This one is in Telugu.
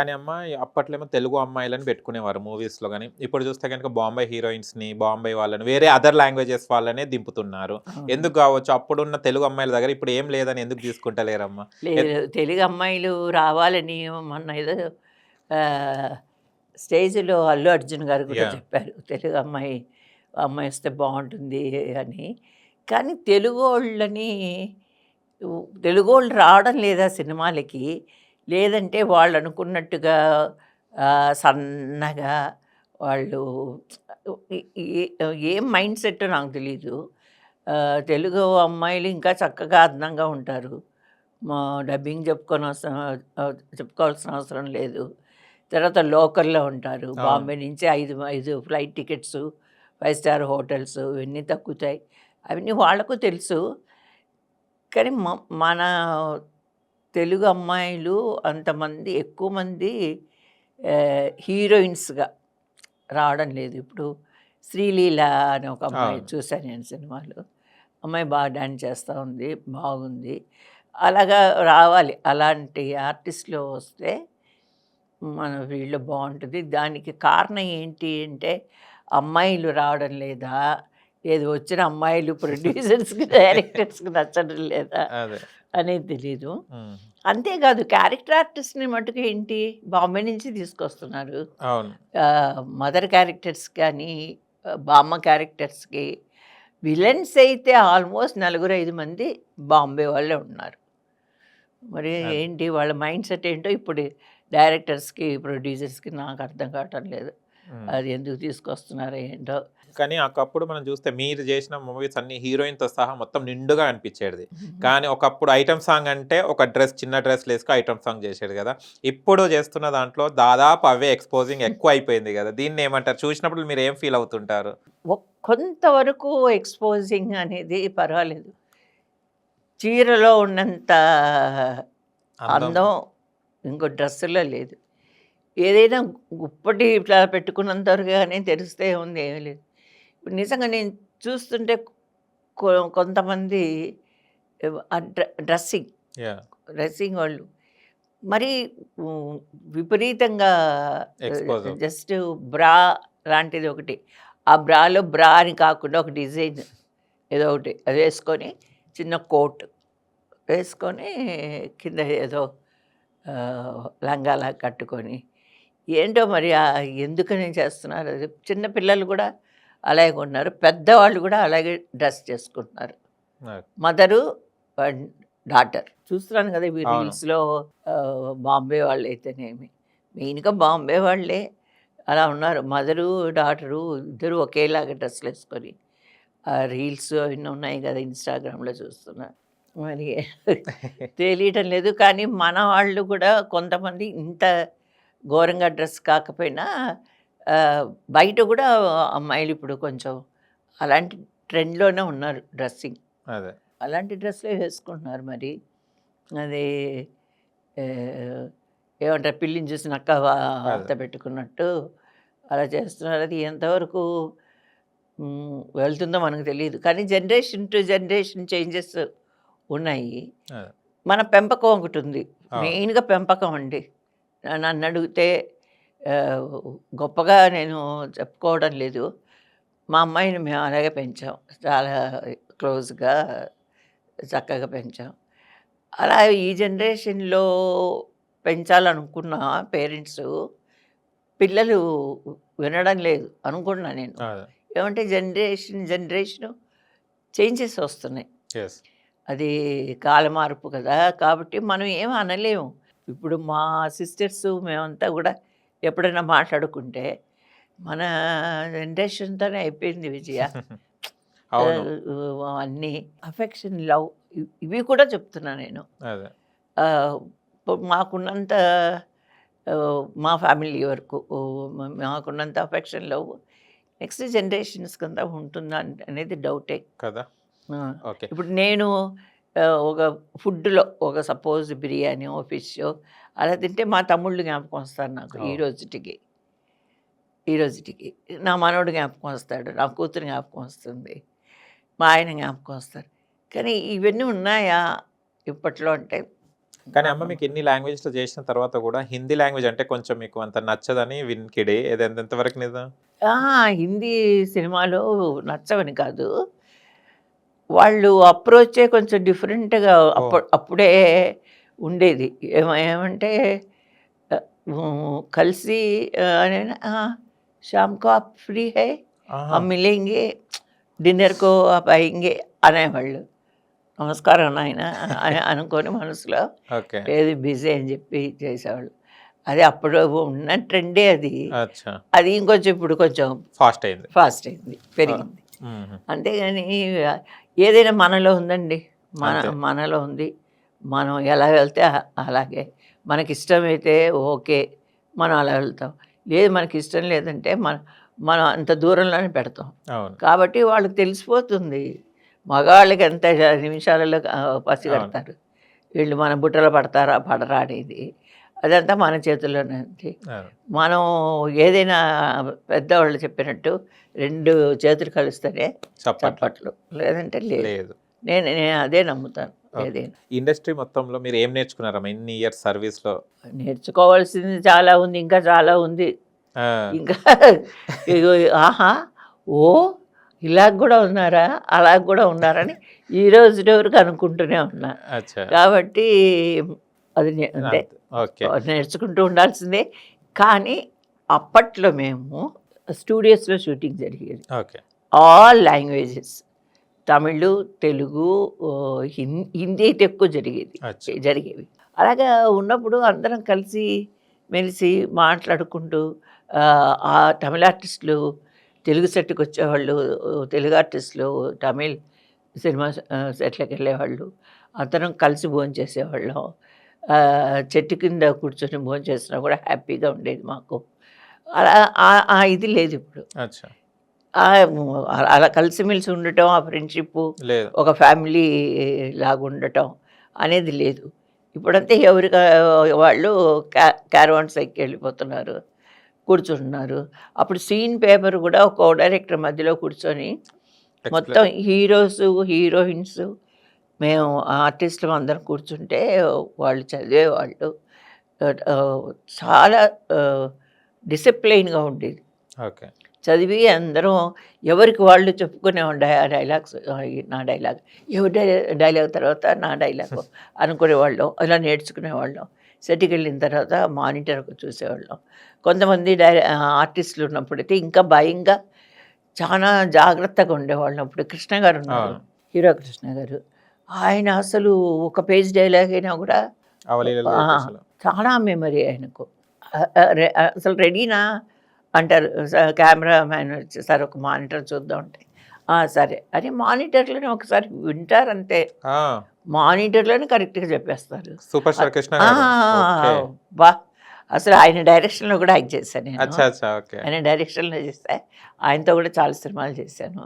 కానీ అప్పట్లో ఏమో తెలుగు అమ్మాయిలని పెట్టుకునేవారు మూవీస్‌లో గాని. ఇప్పుడు చూస్తే గనుక బాంబే హీరోయిన్స్‌ని, బాంబే వాళ్ళని వేరే అదర్ లాంగ్వేజెస్ వాళ్ళనే దింపుతున్నారు. అవును. ఎందుకు గావచ్చు? అప్పుడున్న తెలుగు అమ్మాయిల దగ్గర ఇప్పుడు ఏం లేదని ఎందుకు తీసుకుంటలేరమ్మా? ఎన్ లేదు. తెలుగు అమ్మాయిలు రావాలని మొన్న ఏదో ఆహ్, స్టేజ్‌లో అల్లు అర్జున్ గారు కూడా యాహ్! చెప్పారు. తెలుగు అమ్మాయి, అమ్మాయి వస్తే బావుంటుంది అని. కానీ తెలుగోళ్ళని తెలుగోళ్ళు రావడం లేదా సినిమాలకి? లేదంటే వాళ్ళనుకున్నట్టుగా సన్నగా వాళ్ళు ఎ ఏ ఏం మైండ్ సెట్టో నాకు తెలీదు. తెలుగు అమ్మాయిలు ఇంకా చక్కగా అందంగా ఉంటారు. మా డబ్బింగ్ చెప్పుకోవాల్సిన అవసరం లేదు. తర్వాత లోకల్‌లో ఉంటారు. అవును. బాంబే నుంచి 5 ఫ్లైట్ టికెట్సు, 5 స్టార్ హోటల్స్ ఇవన్నీ తగ్గుతాయి. అవన్నీ వాళ్ళకు తెలుసు. కానీ మన తెలుగు అమ్మాయిలు అంతమంది ఎక్కువ మంది హీరోయిన్స్‌గా రావడం లేదు. ఇప్పుడు 'శ్రీలీల' అనే ఒక అమ్మాయి అవును. చూసాను నేను సినిమాలో. అమ్మాయి బాగా డాన్స్ చేస్తా ఉంది. బాగుంది. అలాగా రావాలి. అలాంటి ఆర్టిస్ట్‌లు వస్తే మన ఫీల్డ్‌లో బావుంటది. దానికి కారణం ఏంటి అంటే, అమ్మాయిలు రావడం లేదా? లేదు వచ్చిన అమ్మాయిలు ప్రొడ్యూసర్స్‌కి, డైరెక్టర్స్‌కి నచ్చడం లేదా? అదే. అనేది తెలీదు. హ్మ్. అంతేకాదు క్యారెక్టర్ ఆర్టిస్ట్‌ని మట్టుకు ఏంటి బాంబే నుంచి తీసుకొస్తున్నారు. అవును. మదర్ క్యారెక్టర్స్ కానీ, బామ్మ క్యారెక్టర్స్‌కి విలన్స్ అయితే ఆల్మోస్ట్ నలుగురు, 5 మంది బాంబే వాళ్ళే ఉన్నారు. మరి అదే. ఏంటి వాళ్ళ మైండ్ సెట్ ఏంటో ఇప్పుడు డైరెక్టర్స్‌కి, ప్రొడ్యూసర్స్‌కి నాకు అర్థం కావటం లేదు. హ్మ్. అది ఎందుకు తీసుకొస్తున్నారో ఏంటో. కానీ ఒకప్పుడు మనం చూస్తే మీరు చేసిన మూవీస్ అన్నీ హీరోయిన్‌తో సహా మొత్తం నిండుగా అనిపిచ్చేటిది. హుహు. కానీ ఒకప్పుడు ఐటెమ్ సాంగ్ అంటే ఒక డ్రెస్ చిన్న డ్రెస్‌లేసుకొని ఐటెమ్ సాంగ్ చేసేది గదా! ఇప్పుడు చేస్తున్న దాంట్లో దాదాపు అవే ఎక్స్‌పోజింగ్ ఎక్కువైపోయింది గదా! దీన్నేమంటారు? చూసినప్పుడు మీరేం ఫీల్ అవుతుంటారు? కొంతవరకు ఎక్స్‌పోజింగ్ అనేది పర్వాలేదు. చీరలో ఉన్నంత అందం. అందం ఇంకో డ్రెస్సులో లేదు. ఏదైనా గుప్పటి ఇట్లా పెట్టుకున్నంత వరకుగానే తెలిస్తే ఉంది ఏమీ లేదు. ఇప్పుడు నిజంగా నేను చూస్తుంటే కొ కొంతమంది ఆ డ్రెస్సింగ్, యాహ్! డ్రెస్సింగ్ వాళ్ళు మరీ హ్మ్, విపరీతంగా ఎక్స్‌పోజ్ అవుతుంది. జస్ట్ బ్రా లాంటిది ఒకటి. ఆ బ్రాలో బ్రా అని కాకుండా ఒక డిజైన్ ఏదో ఒకటి అది వేసుకొని చిన్న కోట్ వేసుకొని కింద ఏదో లంగాలా కట్టుకొని ఏంటో మరి ఎందుకని చేస్తున్నారు అది. చిన్న పిల్లలు కూడా అలాగే ఉన్నారు. పెద్దవాళ్ళు కూడా అలాగే డ్రెస్ చేసుకుంటున్నారు. ఓకే. Mother and daughter. చూస్తున్నాను కదా! ఇవి అవును. రీల్స్‌లో బాంబే వాళ్ళైతేనేమి. మెయిన్‌గా బాంబే వాళ్ళే అలా ఉన్నారు. మదరు, డాటరు ఇద్దరు ఒకేలాగా డ్రెస్సులేసుకొని. ఆ రీల్స్ అవన్నీ ఉన్నాయి కదా! ఇన్‌స్టాగ్రామ్‌లో చూస్తున్నా. మరి తెలియటం లేదు. కానీ మన వాళ్ళు కూడా కొంతమంది ఇంత ఘోరంగా డ్రెస్ కాకపోయినా బయట కూడా అమ్మాయిలు ఇప్పుడు కొంచెం అలాంటి ట్రెండ్‌లోనే ఉన్నారు డ్రెస్సింగ్. అదే. అలాంటి డ్రెస్‌లే వేసుకుంటున్నారు మరి. అది ఆహ్, ఏమంటారు పిల్లిని చూసి నక్క వాత అదే. పెట్టుకున్నట్టు అలా చేస్తున్నారు. అది ఎంతవరకు వెళ్తుందో మనకు తెలీదు. కానీ జనరేషన్ టు జనరేషన్ చేంజెస్ ఉన్నాయి. అదే. మన పెంపకం ఒకటుంది. అవును. మెయిన్‌గా పెంపకం అండి. నన్నడిగితే ఆహ్, గొప్పగా నేను చెప్పుకోవడం లేదు. మా అమ్మాయిని మేము అలాగే పెంచాం. చాలా క్లోజ్‌గా చక్కగా పెంచాం. అలా ఈ జనరేషన్‌లో పెంచాలనుకున్న పేరెంట్సు, పిల్లలు వినడం లేదు అనుకుంటున్నా నేను. అదే. ఏమంటే జనరేషను చేంజెస్ వస్తున్నాయి. యెస్. అది కాలమార్పు కదా! కాబట్టి మనం ఏమి అనలేము. ఇప్పుడు మా సిస్టర్సు మేమంతా గూడా ఎప్పుడైనా మాట్లాడుకుంటే, మన జనరేషన్‌తోనే అయిపోయింది విజయ. అవును. అన్నీ అఫెక్షన్, లవ్ ఇవి కూడా చెప్తున్నా నేను. అదే. ఆహ్, మాకున్నంత మా ఫ్యామిలీ వరకు మాకున్నంత అఫెక్షన్, లవ్ నెక్స్ట్ జనరేషన్స్‌కంతా ఉంటుందా అనేది డౌటే. కదా! ఆ! ఓకే. ఇప్పుడు నేను ఒక ఫుడ్‌లో ఒక సపోజ్ బిర్యానీయో, ఫిషో అలా తింటే మా తమ్ముళ్ళు జ్ఞాపకం వస్తారు నాకు ఈ ఓహ్! రోజుటికి. ఈ రోజుటికి. నా మనవడు జ్ఞాపకం వస్తాడు. నా కూతురు జ్ఞాపకం వస్తుంది. మా ఆయన జ్ఞాపకం వస్తారు. కానీ ఇవన్నీ ఉన్నాయా ఇప్పట్లో అంటే కానీ అమ్మ మీకు ఇన్ని లాంగ్వేజ్‌లో చేసిన తర్వాత కూడా హిందీ లాంగ్వేజ్ అంటే కొంచెం మీకు అంత నచ్చదని వినికిడి. ఇది ఎంతవరకు నిజం? ఆ! హిందీ సినిమాలు నచ్చవని కాదు. వాళ్ళు అప్రోచే కొంచెం డిఫరెంట్‌గా ఓహ్! అప్పుడే ఉండేది. ఏమంటే కలిసి అనేనా "शाम को आप फ्री है? ఆహా! हम मिलेंगे, డిన్నర్ కో आप आएंगे" అనేవాళ్ళు. నమస్కారం నాయన అని అనుకోని మనసులో ఓకే. లేదు బిజీ అని చెప్పి చేసేవాళ్ళు. అది అప్పుడు ఉన్న ట్రెండే అది. అచ్చా! అది ఇంకొంచెం ఇప్పుడు కొంచెం ఫాస్ట్ అయింది. ఫాస్ట్ అయింది, ఆ! పెరిగింది. హుహు. అంతేగాని ఏదైనా మనలో ఉందండి. అంతే. మనలో ఉంది. మనం ఎలా వెళ్తే అలాగే. మనకిష్టమైతే ఓకే. మనం అలా వెళ్తాం. లేదు మనకిష్టం లేదంటే మనం అంత దూరంలోనే పెడతాం. అవును. కాబట్టి వాళ్ళకి తెలిసిపోతుంది. మగవాళ్ళకి ఎంత నిమిషాలలో అవును. పసిగడతారు. వీళ్ళు మన బుట్టలో పడతారా పడరా అనేది. అదంతా మన చేతుల్లోనే ఉంది. అవును. మనం ఏదైనా పెద్దవాళ్ళు చెప్పినట్టు 2 చేతులు కలిస్తేనే చప్పట్లు. చప్పట్లు. లేదంటే లేదు. లేదు. నేను అదే నమ్ముతాను ఓకే. ఏదైనా. ఇండస్ట్రీ మొత్తంలో మీరు ఏం నేర్చుకున్నారమ్మా ఇన్ని ఇయర్స్ సర్వీస్‌లో? నేర్చుకోవాల్సింది చాలా ఉంది. ఇంకా చాలా ఉంది. ఆ! ఇంకా ఇగో ఆహా! ఓహ్! ఇలాగ గూడా ఉన్నారా? అలాగ గూడా ఉన్నారని ఈ రోజుటి వరకు అనుకుంటూనే ఉన్నా. అచ్చా! కాబట్టి అది అంతే. అంతే. ఓకే. నేర్చుకుంటూ ఉండాల్సిందే. కానీ అప్పట్లో మేము స్టూడియోస్‌లో షూటింగ్ జరిగేది. Okay. All languages. Tamil, Telugu, Hindi అయితే ఎక్కువ అచ్చా! జరిగేవి. అలాగా ఉన్నప్పుడు అందరం కలిసి మెలిసి మాట్లాడుకుంటూ ఆ తమిళ ఆర్టిస్టులు తెలుగు సెట్‌కి వచ్చేవాళ్ళు. తెలుగు ఆర్టిస్టులు తమిళ్ సినిమా సెట్‌లకి వెళ్ళేవాళ్ళు. అందరం కలిసి భోంచేసేవాళ్ళం. చెట్టు కింద కూర్చొని భోంచేసినా కూడా హ్యాపీగా ఉండేది మాకు. అలా ఆ ఇది లేదు ఇప్పుడు. అచ్చా! అలా కలిసిమెలిసి ఉండటం, ఆ ఫ్రెండ్‌షిప్పు, లేదు. ఒక ఫ్యామిలీ లాగా ఉండటం అనేది లేదు. ఇప్పుడంతే ఎవరికి వాళ్ళు క్యారవాన్స్ ఎక్కి వెళ్ళిపోతున్నారు. కూర్చుంటున్నారు. అప్పుడు సీన్ పేపర్ కూడా ఒక డైరెక్టర్ మధ్యలో కూర్చొని మొత్తం ఎక్స్‌ప్లెయిన్. హీరోసు, హీరోయిన్స్ మేము ఆర్టిస్టులం అందరం కూర్చుంటే వాళ్ళు చదివేవాళ్ళు. చాలా డిసిప్లైన్‌గా ఉండేది. ఓకే. చదివి అందరం ఎవరికి వాళ్ళు చెప్పుకునేవాళ్ళు డైలాగ్స్. నా డైలాగ్, ఎవరి డైలాగ్ తర్వాత నా డైలాగు అనుకునేవాళ్ళం. అలా నేర్చుకునేవాళ్ళం. సెట్‌కి వెళ్ళిన తర్వాత మానిటర్ చూసేవాళ్ళం. కొంతమంది ఆర్టిస్టులు ఉన్నప్పుడైతే ఇంకా భయంగా చాలా జాగ్రత్తగా ఉండేవాళ్ళం. అప్పుడు కృష్ణ గారు ఉన్నారు. అవును. హీరో కృష్ణ గారు. ఆయన అసలు ఒక పేజ్ డైలాగ్ అయినా కూడా అవలీలలు ఆ! చెప్పేసారు. చాలా మెమరీ ఆయనకు. అసలు రెడీనా అంటారు. కెమెరా మ్యాన్ వచ్చి సార్ ఒక మానిటర్ చూద్దాం అంటే, సరే అని మానిటర్‌లోనే ఒకసారి వింటారంతే. ఆ! మానిటర్‌లోనే కరెక్ట్‌గా చెప్పేస్తారు. సూపర్ స్టార్ కృష్ణ ఆ! గారు. ఓకే. అబ్బా! అసలు ఆయన డైరెక్షన్‌లో కూడా యాక్ట్ చేశాను నేను. అచ్చా! అచ్చా! ఓకే. ఆయన డైరెక్షన్‌లో చేస్తే ఆయనతో కూడా చాలా సినిమాలు చేశాను.